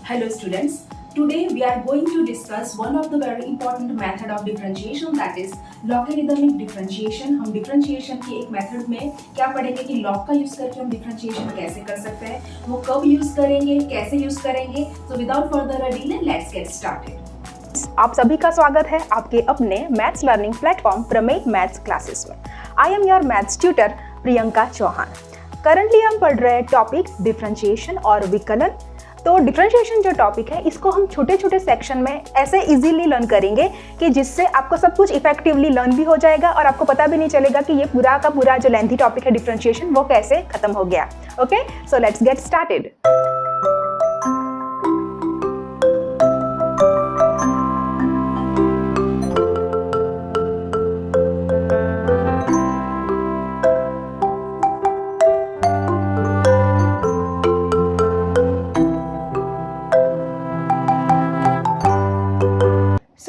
Hello students, today we are going to discuss one of the very important method of differentiation, that is logarithmic differentiation। हम differentiation की एक method में क्या पढ़ेंगे कि log का use करके हम differentiation कैसे कर सकते हैं, वो कब use करेंगे, कैसे use करेंगे। So without further ado, let's get started। आप सभी का स्वागत है आपके अपने maths learning platform Prameya maths classes में। I am your maths tutor Priyanka Chauhan. Currently हम पढ़ रहे हैं टॉपिक डिफरेंशिएशन और विकलन। तो डिफरेंशिएशन जो टॉपिक है इसको हम छोटे छोटे सेक्शन में ऐसे इजीली लर्न करेंगे कि जिससे आपको सब कुछ इफेक्टिवली लर्न भी हो जाएगा और आपको पता भी नहीं चलेगा कि ये पूरा का पूरा जो लेंथी टॉपिक है डिफरेंशिएशन वो कैसे खत्म हो गया। Okay, so let's get started.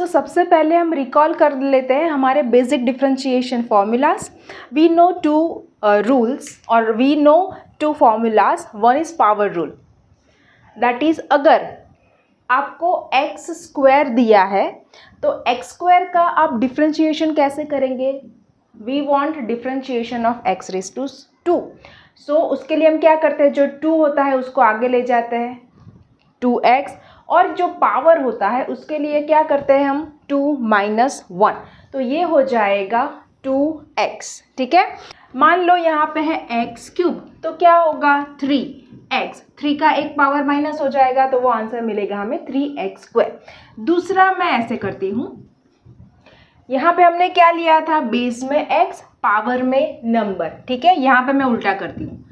सबसे पहले हम रिकॉल कर लेते हैं हमारे basic differentiation formulas. We know two rules और we know two formulas. One is power rule, that is अगर आपको एक्स स्क्वायर दिया है तो एक्स स्क्वायर का आप डिफरेंशिएशन कैसे करेंगे। We want differentiation of x raise to 2। So उसके लिए हम क्या करते हैं, जो 2 होता है उसको आगे ले जाते हैं 2x, और जो पावर होता है उसके लिए क्या करते हैं हम 2 - 1, तो ये हो जाएगा 2x। ठीक है, मान लो यहाँ पे है x³ तो क्या होगा 3x, 3 का एक पावर माइनस हो जाएगा तो वो आंसर मिलेगा हमें 3x²। दूसरा मैं ऐसे करती हूँ, यहाँ पे हमने क्या लिया था, बेस में x, पावर में नंबर। ठीक है, यहाँ पे मैं उल्टा करती हूँ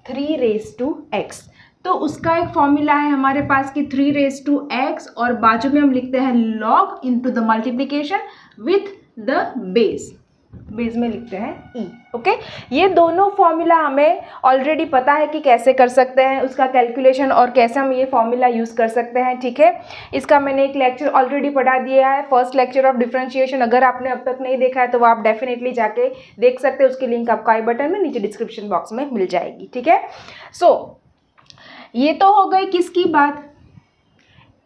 3x, तो उसका एक फॉर्मूला है हमारे पास कि 3x और बाजू में हम लिखते हैं log into the multiplication with the base में लिखते हैं e। ओके, ये दोनों फॉर्मूला हमें ऑलरेडी पता है कि कैसे कर सकते हैं, उसका कैलकुलेशन और कैसे हम ये फॉर्मूला यूज़ कर सकते हैं। ठीक है, इसका मैंने एक लेक्चर ऑलरेडी पढ़ा दिया है, फर्स्ट लेक्चर ऑफ डिफरेंशिएशन। अगर आपने अब तक नहीं देखा है तो वो आप डेफिनेटली जाके देख सकते हैं, उसकी लिंक आपको आई बटन में नीचे डिस्क्रिप्शन बॉक्स में मिल जाएगी। ठीक है, सो ये तो हो गई किसकी बात,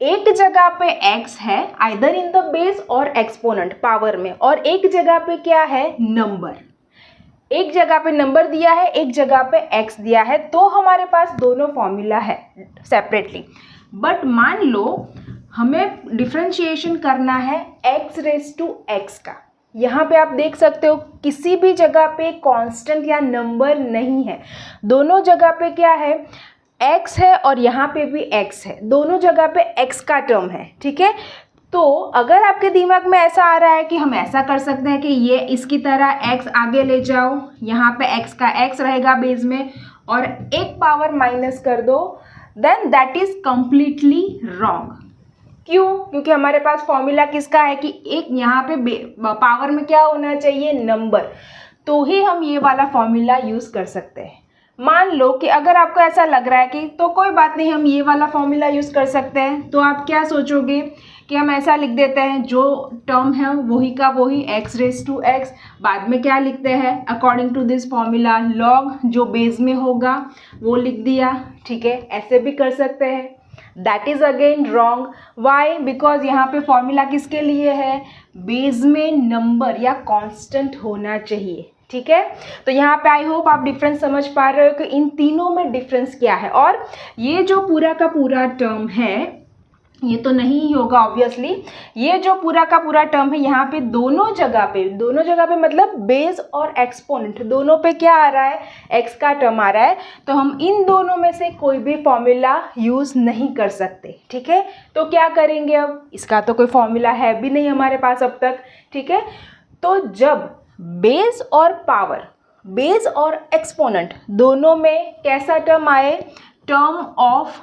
एक जगह पे x है आइदर इन द बेस और एक्सपोनेंट पावर में, और एक जगह पे क्या है नंबर, एक जगह पे नंबर दिया है, एक जगह पे x दिया है, तो हमारे पास दोनों फॉर्मूला है सेपरेटली। बट मान लो हमें डिफरेंशिएशन करना है x⁻x का। यहाँ पे आप देख सकते हो किसी भी जगह पे कांस्टेंट या नंबर नहीं है, दोनों जगह पे क्या है x है और यहाँ पे भी x है, दोनों जगह पे x का टर्म है। ठीक है, तो अगर आपके दिमाग में ऐसा आ रहा है कि हम ऐसा कर सकते हैं कि ये इसकी तरह x आगे ले जाओ, यहाँ पे x का x रहेगा बेस में और एक पावर माइनस कर दो, then that is completely wrong. क्यों? क्योंकि हमारे पास फॉर्मूला किसका है कि एक यहाँ पे पावर में क्या होना चाहिए नंबर, तो ही हम ये वाला फॉर्मूला यूज़ कर सकते हैं। मान लो कि अगर आपको ऐसा लग रहा है कि तो कोई बात नहीं हम ये वाला फॉर्मूला यूज़ कर सकते हैं, तो आप क्या सोचोगे कि हम ऐसा लिख देते हैं जो टर्म है वही का वही x⁻x, बाद में क्या लिखते हैं according to this formula log जो बेस में होगा वो लिख दिया। ठीक है, ऐसे भी कर सकते हैं, that is again wrong. Why? Because यहाँ पे फॉर्मूला किसके लिए है, बेस में नंबर या कांस्टेंट होना चाहिए। ठीक है, तो यहाँ पे आई होप आप डिफरेंस समझ पा रहे हो कि इन तीनों में डिफरेंस क्या है। और ये जो पूरा का पूरा टर्म है ये तो नहीं होगा ऑब्वियसली, ये जो पूरा का पूरा टर्म है यहाँ पे दोनों जगह पे मतलब बेस और एक्सपोनेंट दोनों पे क्या आ रहा है, x का टर्म आ रहा है, तो हम इन दोनों में से कोई भी फॉर्मूला यूज़ नहीं कर सकते। ठीक है, तो क्या करेंगे अब, इसका तो कोई फॉर्मूला है भी नहीं हमारे पास अब तक। ठीक है, तो जब बेस और पावर, बेस और एक्सपोनेंट दोनों में कैसा टर्म आए, टर्म ऑफ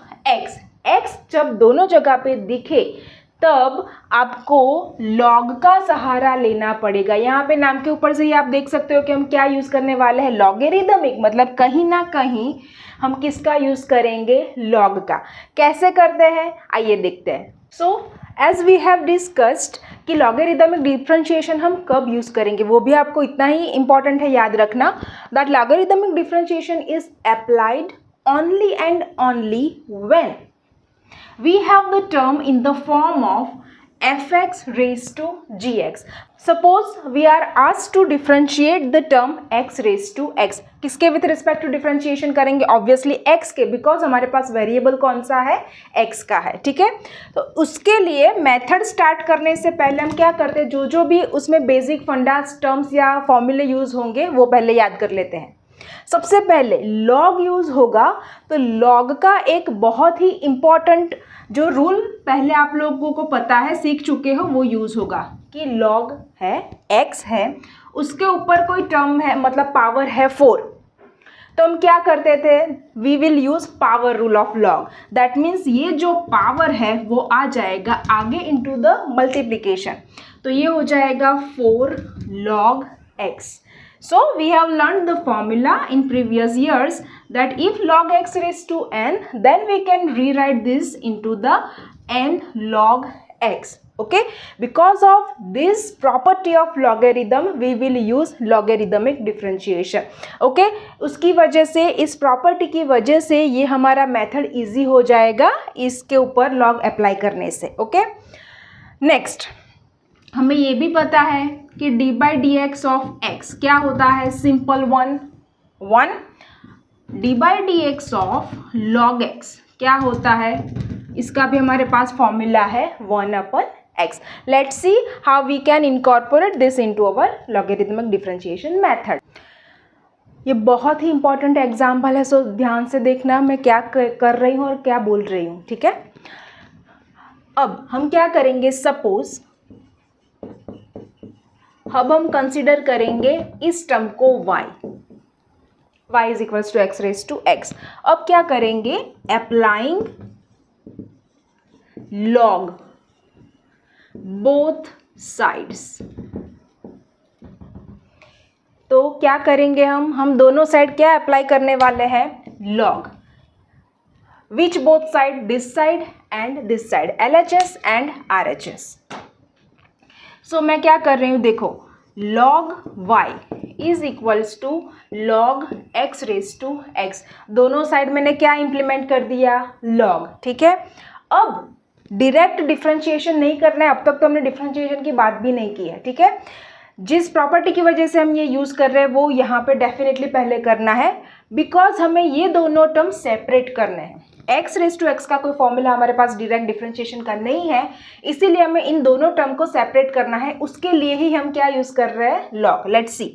x जब दोनों जगह पे दिखे तब आपको log का सहारा लेना पड़ेगा। यहाँ पे नाम के ऊपर से ही आप देख सकते हो कि हम क्या यूज़ करने वाले हैं, लॉगरिदमिक, मतलब कहीं ना कहीं हम किसका यूज़ करेंगे, log का। कैसे करते हैं आइए देखते हैं। So as we have discussed कि लॉगरिदमिक डिफरेंशिएशन हम कब यूज़ करेंगे, वो भी आपको इतना ही इंपॉर्टेंट है याद रखना, that logarithmic differentiation is applied only and only when we have the term in the form of fx raised to gx. Suppose we are asked to differentiate the term x raised to x. किसके with respect to differentiation करेंगे? Obviously x के, because हमारे पास variable कौन सा है? x का है, ठीक है। तो उसके लिए मेथड स्टार्ट करने से पहले हम क्या करते हैं, जो भी उसमें बेसिक फंडास टर्म्स या फॉर्मूले यूज होंगे वो पहले याद कर लेते हैं। सबसे पहले लॉग यूज होगा, तो लॉग का एक बहुत ही इंपॉर्टेंट जो रूल पहले आप लोगों को पता है, सीख चुके हो, वो यूज होगा कि लॉग है x है, उसके ऊपर कोई टर्म है, मतलब पावर है 4, तो हम क्या करते थे, we will use power rule of log. That means ये जो पावर है वो आ जाएगा आगे इनटू द मल्टीप्लिकेशन, तो ये हो जाएगा 4 log x। So we have learned the formula in previous years that if log x raised to n, then we can rewrite this into the n log x. Okay, because of this property of logarithm we will use logarithmic differentiation. Okay, उसकी वजह से, इस property की वजह से ये हमारा method easy हो जाएगा इसके ऊपर लॉग अप्लाई करने से। ओके, नेक्स्ट हमें ये भी पता है कि D by d x of x क्या होता है, simple 1 D by d x of log x क्या होता है, इसका भी हमारे पास फॉर्मूला है 1/x। Let's see how we can incorporate this into our logarithmic differentiation method. ये बहुत ही इंपॉर्टेंट एग्जाम्पल है, सो ध्यान से देखना मैं क्या कर रही हूँ और क्या बोल रही हूँ, ठीक है। अब हम क्या करेंगे, सपोज अब हम कंसिडर करेंगे इस टर्म को y is equals to x raise to x. अब क्या करेंगे, अप्लाइंग लॉग बोथ साइड्स। तो क्या करेंगे हम दोनों साइड क्या अप्लाई करने वाले हैं, log. Which both side, this side and this side, LHS and RHS। So मैं क्या कर रही हूँ, देखो log y is equals to log x raise to x। दोनों साइड मैंने क्या इंप्लीमेंट कर दिया, log, ठीक है। अब डायरेक्ट डिफरेंशिएशन नहीं करना है, अब तक तो हमने डिफरेंशिएशन की बात भी नहीं की है, ठीक है। जिस प्रॉपर्टी की वजह से हम ये यूज़ कर रहे हैं वो यहाँ पे डेफिनेटली पहले करना है, बिकॉज हमें ये दोनों टर्म सेपरेट करने हैं। एक्स रेज टू एक्स का कोई फॉर्मूला हमारे पास डायरेक्ट डिफरेंशिएशन का नहीं है, इसीलिए हमें इन दोनों टर्म को सेपरेट करना है, उसके लिए ही हम क्या यूज़ कर रहे हैं, लॉग। Let's see.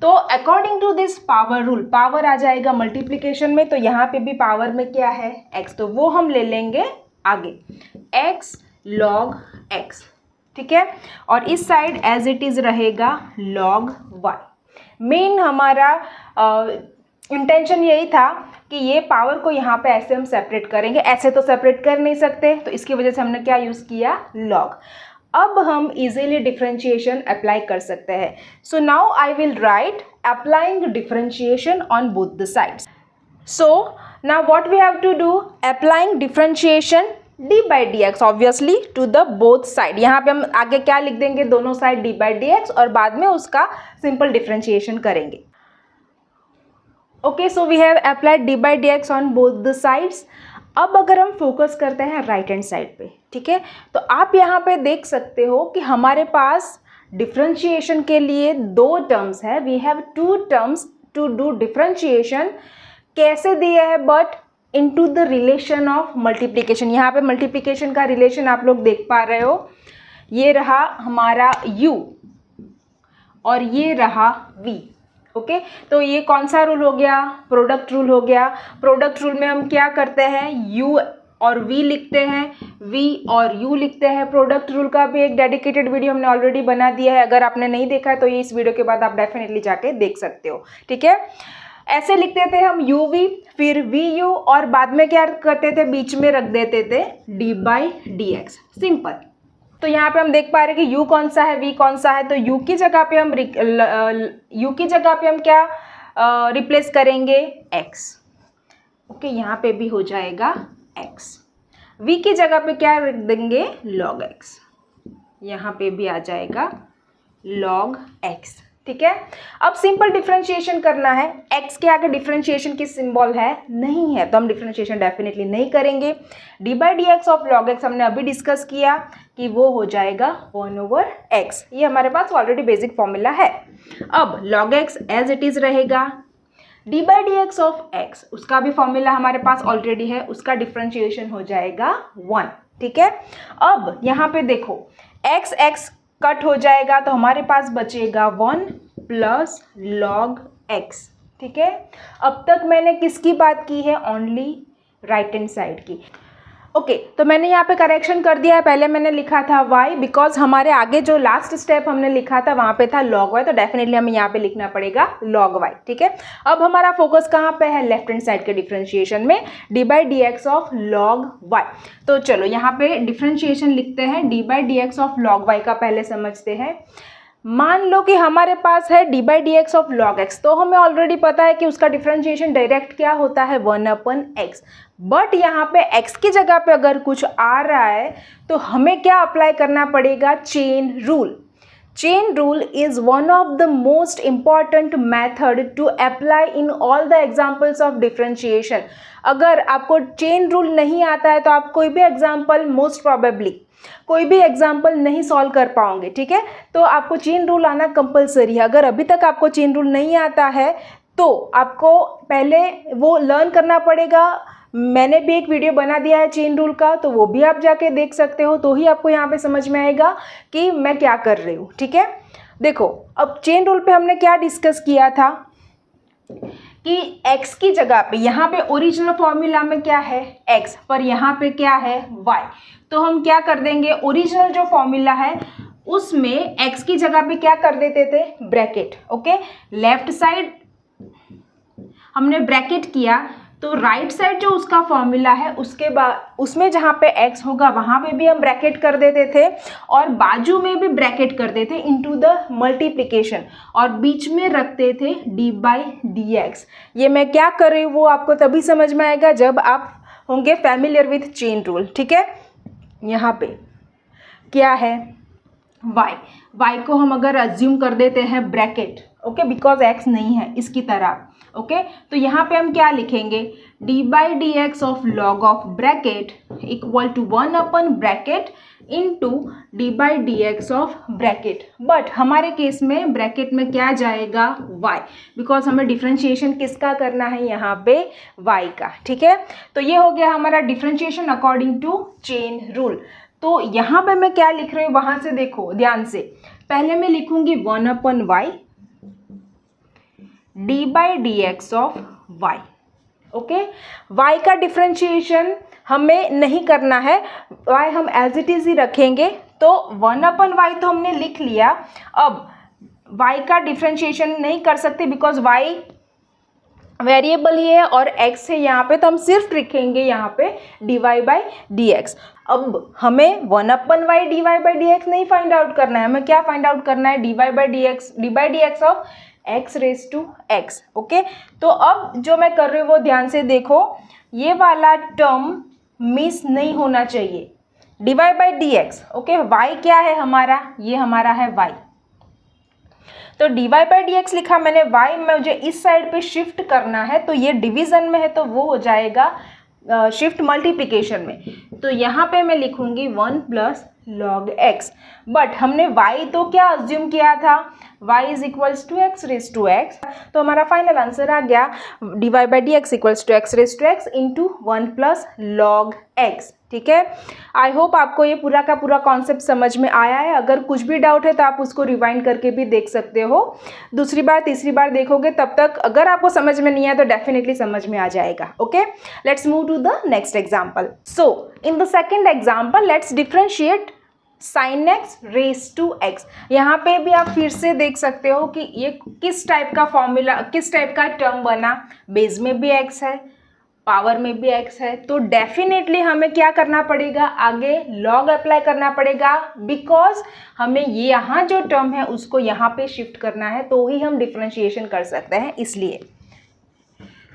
तो according to this power rule, power आ जाएगा मल्टीप्लिकेशन में, तो यहाँ पे भी पावर में क्या है, एक्स, तो वो हम ले लेंगे आगे, एक्स लॉग एक्स, ठीक है। और इस साइड एज इट इज़ रहेगा log y। मेन हमारा इंटेंशन यही था कि ये पावर को यहाँ पे ऐसे हम सेपरेट करेंगे, ऐसे तो सेपरेट कर नहीं सकते, तो इसकी वजह से हमने क्या यूज़ किया, log। अब हम इजीली डिफरेंशिएशन अप्लाई कर सकते हैं। So now I will write applying differentiation on both the sides. So now what we have to do, applying differentiation d by d x obviously to the both side. यहाँ पे हम आगे क्या लिख देंगे, दोनों side d by d x, और बाद में उसका सिंपल डिफरेंशिएशन करेंगे। Okay, so we have applied d by d x on both the sides. अब अगर हम फोकस करते हैं राइट हैंड साइड पे, ठीक है, तो आप यहाँ पे देख सकते हो कि हमारे पास डिफरेंशिएशन के लिए 2 टर्म्स है। We have 2 terms to do differentiation. कैसे दिए है, but into the relation of multiplication. यहाँ पे मल्टीप्लिकेशन का रिलेशन आप लोग देख पा रहे हो, ये रहा हमारा u और ये रहा v। ओके, तो ये कौन सा रूल हो गया, प्रोडक्ट रूल हो गया। प्रोडक्ट रूल में हम क्या करते हैं, u और v लिखते हैं, v और u लिखते हैं। प्रोडक्ट रूल का भी एक डेडिकेटेड वीडियो हमने ऑलरेडी बना दिया है, अगर आपने नहीं देखा है तो ये इस वीडियो के बाद आप डेफिनेटली जाके देख सकते हो, ठीक है। ऐसे लिखते थे हम uv, फिर vu, और बाद में क्या करते थे, बीच में रख देते थे d by d x, simple. तो यहाँ पे हम देख पा रहे हैं कि u कौन सा है, v कौन सा है, तो u की जगह पे हम क्या रिप्लेस करेंगे, x। ओके, यहाँ पे भी हो जाएगा x। v की जगह पे क्या रख देंगे, log x, यहाँ पे भी आ जाएगा log x, ठीक है। अब सिंपल डिफरेंशिएशन करना है, x के आगे डिफरेंशिएशन की सिंबल है नहीं है तो हम डिफरेंशिएशन डेफिनेटली नहीं करेंगे। D by d x of log x हमने अभी डिस्कस किया कि वो हो जाएगा 1/x। ये हमारे पास ऑलरेडी बेसिक फॉर्मूला है। अब log x as it is रहेगा, d by d x of x उसका भी फॉर्मूला हमारे पास ऑलरेडी है, उसका डिफरेंशिएशन हो जाएगा 1, ठीक है। अब यहाँ पे देखो एक्स एक्स कट हो जाएगा तो हमारे पास बचेगा 1 प्लस लॉग एक्स, ठीक है। अब तक मैंने किसकी बात की है, ओनली राइट हैंड साइड की। ओके तो मैंने यहाँ पे करेक्शन कर दिया है, पहले मैंने लिखा था y बिकॉज हमारे आगे जो लास्ट स्टेप हमने लिखा था वहाँ पे था log y, तो डेफिनेटली हमें यहाँ पे लिखना पड़ेगा log y, ठीक है। अब हमारा फोकस कहाँ पे है, लेफ्ट हैंड साइड के डिफरेंशिएशन में, D by d x of log y। तो चलो यहाँ पे डिफरेंशिएशन लिखते हैं, D by d x of log y का पहले समझते हैं। मान लो कि हमारे पास है D by d x of log x, तो हमें ऑलरेडी पता है कि उसका डिफरेंशिएशन डायरेक्ट क्या होता है 1/x। बट यहाँ पे x की जगह पे अगर कुछ आ रहा है तो हमें क्या अप्लाई करना पड़ेगा, chain rule. Chain rule is one of the most important method to apply in all the examples of differentiation. अगर आपको चेन रूल नहीं आता है तो आप कोई भी एग्जाम्पल मोस्ट प्रोबेबली कोई भी एग्जाम्पल नहीं सॉल्व कर पाओगे, ठीक है। तो आपको चेन रूल आना कंपलसरी है। अगर अभी तक आपको चेन रूल नहीं आता है तो आपको पहले वो लर्न करना पड़ेगा। मैंने भी एक वीडियो बना दिया है चेन रूल का, तो वो भी आप जाके देख सकते हो, तो ही आपको यहाँ पे समझ में आएगा कि मैं क्या कर रही हूँ, ठीक है। देखो अब चेन रूल पे हमने क्या डिस्कस किया था कि x की जगह पे, यहाँ पे ओरिजिनल फॉर्मूला में क्या है x, पर यहाँ पे क्या है y। तो हम क्या कर देंगे, ओरिजिनल जो फॉर्मूला है उसमें x की जगह पे क्या कर देते थे, ब्रैकेट, ओके। लेफ्ट साइड हमने ब्रैकेट किया तो राइट साइड जो उसका फॉर्मूला है उसके बाद उसमें जहाँ पे x होगा वहाँ पे भी हम ब्रैकेट कर देते थे और बाजू में भी ब्रैकेट कर देते इनटू द मल्टीप्लिकेशन और बीच में रखते थे d बाई डी एक्स। ये मैं क्या कर रही हूँ वो आपको तभी समझ में आएगा जब आप होंगे फैमिलियर विथ चेन रूल, ठीक है। यहाँ पे क्या है y को हम अगर अज्यूम कर देते हैं ब्रैकेट, ओके, बिकॉज x नहीं है इसकी तरह, ओके। तो यहाँ पे हम क्या लिखेंगे, d by d x of log of bracket equal to 1/ब्रैकेट into d by d x of bracket. But हमारे केस में ब्रैकेट में क्या जाएगा, y, बिकॉज हमें डिफरेंशिएशन किसका करना है यहाँ पे, y का, ठीक है। तो ये हो गया हमारा differentiation according to chain rule. तो यहाँ पे मैं क्या लिख रही हूँ वहाँ से देखो ध्यान से, पहले मैं लिखूंगी 1/y d by d x of y, okay. y का डिफरेंशिएशन हमें नहीं करना है, y हम एज इट इज़ ही रखेंगे। तो 1/y तो हमने लिख लिया। अब y का डिफरेंशिएशन नहीं कर सकते बिकॉज y वेरिएबल ही है और x है यहाँ पे, तो हम सिर्फ लिखेंगे यहाँ पे dy बाई डी एक्स। अब हमें 1/y dy by d x नहीं फाइंड आउट करना है, हमें क्या फाइंड आउट करना है, dy by d x of x raise to x, okay. तो अब जो मैं कर रही हूँ वो ध्यान से देखो, ये वाला टर्म मिस नहीं होना चाहिए, dy by d x, okay. y क्या है हमारा, ये हमारा है y, तो dy बाई डी एक्स लिखा मैंने, y मुझे इस साइड पे शिफ्ट करना है तो ये डिवीजन में है तो वो हो जाएगा शिफ्ट मल्टीप्लिकेशन में। तो यहाँ पे मैं लिखूंगी 1 प्लस log x। बट हमने y तो क्या अज्यूम किया था, y is equals to x raise to x, तो हमारा फाइनल आंसर आ गया d y by d x equals to x raise to x into 1 plus log x, ठीक है। आई होप आपको ये पूरा का पूरा कॉन्सेप्ट समझ में आया है। अगर कुछ भी डाउट है तो आप उसको रिवाइंड करके भी देख सकते हो, दूसरी बार तीसरी बार देखोगे तब तक अगर आपको समझ में नहीं आया तो डेफिनेटली समझ में आ जाएगा, okay. Let's move to the next example. So in the second example let's differentiate sin x raise to x। यहाँ पे भी आप फिर से देख सकते हो कि ये किस टाइप का फॉर्मूला, किस टाइप का टर्म बना, बेस में भी x है, पावर में भी x है, तो डेफिनेटली हमें क्या करना पड़ेगा, आगे log अप्लाई करना पड़ेगा बिकॉज हमें ये यहाँ जो टर्म है उसको यहाँ पे शिफ्ट करना है तो ही हम डिफ्रेंशिएशन कर सकते हैं, इसलिए।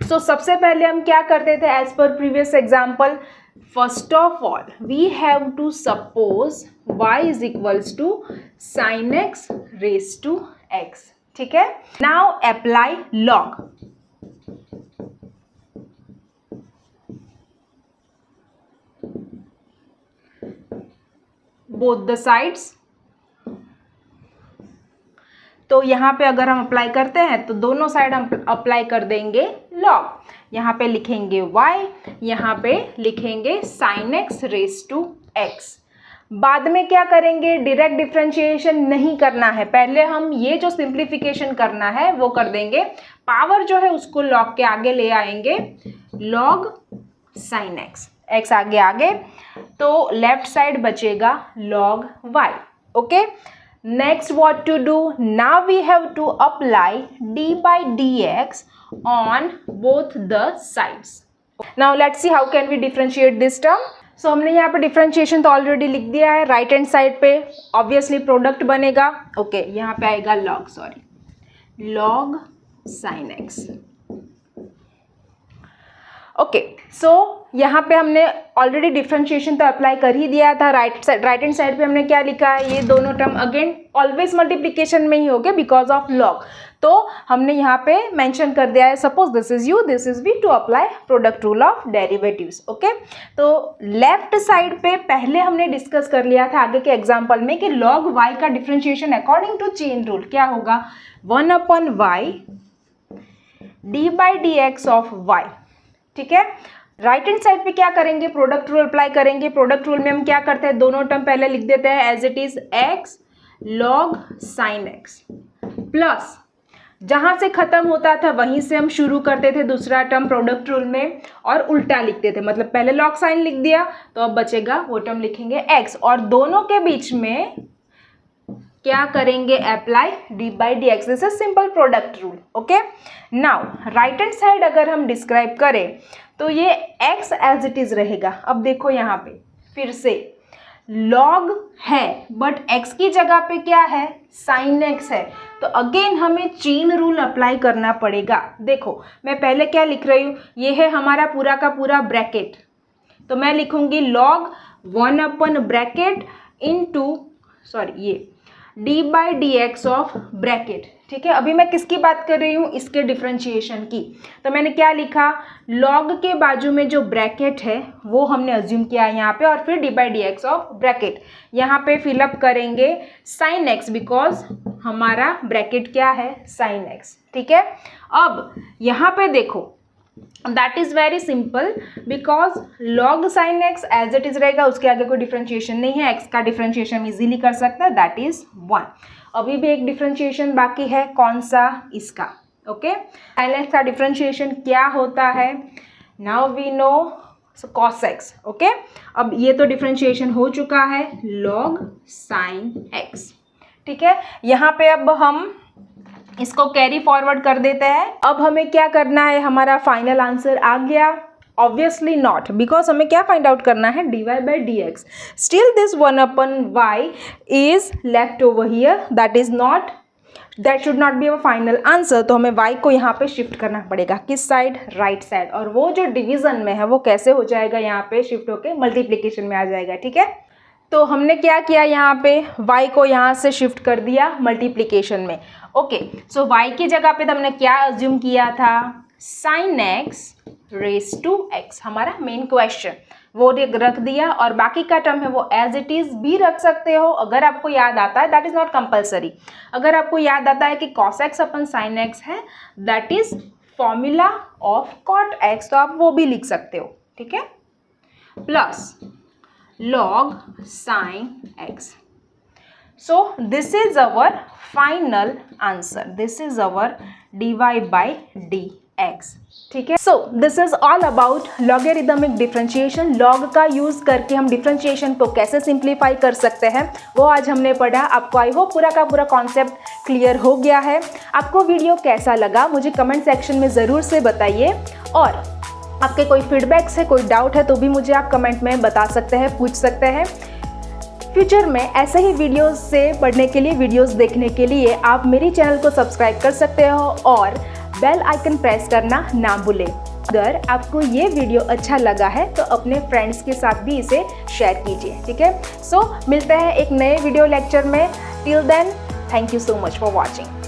सो सबसे पहले हम क्या करते थे as per previous example, first of all we have to suppose y is equals to sin x raise to x, ठीक है। Now apply log. Both the sides. तो यहाँ पे अगर हम अप्लाई करते हैं तो दोनों साइड हम अप्लाई कर देंगे लॉग। यहाँ पे लिखेंगे y, यहाँ पे लिखेंगे sin x raise to x। बाद में क्या करेंगे, डायरेक्ट डिफरेंशिएशन नहीं करना है, पहले हम ये जो सिंप्लीफिकेशन करना है वो कर देंगे। पावर जो है उसको लॉग के आगे ले आएंगे, लॉग sin x, x आगे आगे, तो लेफ्ट साइड बचेगा log y। Okay, next what to do, now we have to apply d by dx on both the sides. Now let's see how can we differentiate this term. So हमने यहाँ पे differentiation तो already लिख दिया है। Right hand side पे obviously product बनेगा। Okay, यहाँ पे आएगा log, sorry, log sin x। Okay, so यहाँ पे हमने ऑलरेडी डिफरेंशिएशन तो अप्लाई कर ही दिया था। राइट हैंड साइड पे हमने क्या लिखा है, ये दोनों टर्म अगेन ऑलवेज मल्टीप्लिकेशन में ही हो गए बिकॉज ऑफ लॉग। तो हमने यहाँ पे मेंशन कर दिया है, suppose this is u, this is v, to apply product rule of derivatives. Okay, तो लेफ्ट साइड पे पहले हमने डिस्कस कर लिया था आगे के एग्जाम्पल में कि log y का differentiation according to chain rule क्या होगा, 1/y d by dx of y। ठीक है, राइट हैंड साइड पे क्या करेंगे, प्रोडक्ट रूल अप्लाई करेंगे। प्रोडक्ट रूल में हम क्या करते हैं, दोनों टर्म पहले लिख देते हैं as it is x log sin x, plus जहां से खत्म होता था वहीं से हम शुरू करते थे दूसरा टर्म प्रोडक्ट रूल में, और उल्टा लिखते थे, मतलब पहले log sin लिख दिया तो अब बचेगा वो टर्म लिखेंगे x, और दोनों के बीच में क्या करेंगे, apply d by dx। This is simple product rule. Okay, now right hand side अगर हम डिस्क्राइब करें तो ये x एज इट इज रहेगा। अब देखो यहाँ पे फिर से log है बट x की जगह पे क्या है, sin x है, तो अगेन हमें चेन रूल अप्लाई करना पड़ेगा। देखो मैं पहले क्या लिख रही हूँ, ये है हमारा पूरा का पूरा ब्रैकेट, तो मैं लिखूंगी log 1/ब्रैकेट इनटू, सॉरी, ये d by dx of bracket. ठीक है, अभी मैं किसकी बात कर रही हूँ, इसके डिफरेंशिएशन की। तो मैंने क्या लिखा, log के बाजू में जो ब्रैकेट है वो हमने अज्यूम किया है यहाँ पे, और फिर d by dx of bracket. यहाँ पे फिलअप करेंगे sin x बिकॉज हमारा ब्रैकेट क्या है, sin x। ठीक है, अब यहाँ पे देखो that is very simple because log sin x as it is रहेगा, उसके आगे कोई डिफरेंशिएशन नहीं है, x का डिफरेंशिएशन इजीली कर सकता है, दैट इज 1। अभी भी एक डिफरेंशिएशन बाकी है, कौन सा, इसका। ओके, sin x का डिफरेंशिएशन क्या होता है, now we know cos x। Okay, अब ये तो डिफरेंशिएशन हो चुका है, log sin x। ठीक है, यहाँ पे अब हम इसको कैरी फॉरवर्ड कर देते हैं। अब हमें क्या करना है, हमारा फाइनल आंसर आ गया, ऑब्वियसली नॉट, बिकॉज हमें क्या फाइंड आउट करना है, dy by dx। Still this 1/y is left over here, that is not, that should not be our final answer. तो हमें y को यहाँ पे शिफ्ट करना पड़ेगा, किस साइड, राइट साइड, और वो जो डिवीजन में है वो कैसे हो जाएगा, यहाँ पे शिफ्ट होके मल्टीप्लीकेशन में आ जाएगा। ठीक है, तो हमने क्या किया, यहाँ पे y को यहाँ से शिफ्ट कर दिया मल्टीप्लीकेशन में। ओके, सो y की जगह पे तो हमने क्या अज्यूम किया था, sin x raise to x, हमारा मेन क्वेश्चन, वो रख दिया, और बाकी का टर्म है वो एज इट इज भी रख सकते हो अगर आपको याद आता है, दैट इज नॉट कंपल्सरी। अगर आपको याद आता है कि cos x अपन sin x है, that is formula of cot x, तो आप वो भी लिख सकते हो। ठीक है, plus log sin x। So this is our final answer, this is our dy by dx। ठीक है, so this is all about logarithmic differentiation. Log का यूज करके हम डिफरेंशिएशन को कैसे सिंप्लीफाई कर सकते हैं वो आज हमने पढ़ा। आपको आई होप पूरा का पूरा कॉन्सेप्ट क्लियर हो गया है। आपको वीडियो कैसा लगा मुझे कमेंट सेक्शन में ज़रूर से बताइए, और आपके कोई फीडबैक्स है, कोई डाउट है तो भी मुझे आप कमेंट में बता सकते हैं, पूछ सकते हैं। फ्यूचर में ऐसे ही वीडियोस से पढ़ने के लिए, वीडियोस देखने के लिए आप मेरे चैनल को सब्सक्राइब कर सकते हो और बेल आइकन प्रेस करना ना भूलें। अगर आपको ये वीडियो अच्छा लगा है तो अपने फ्रेंड्स के साथ भी इसे शेयर कीजिए। ठीक है, सो मिलते हैं एक नए वीडियो लेक्चर में। Till then, thank you so much for watching.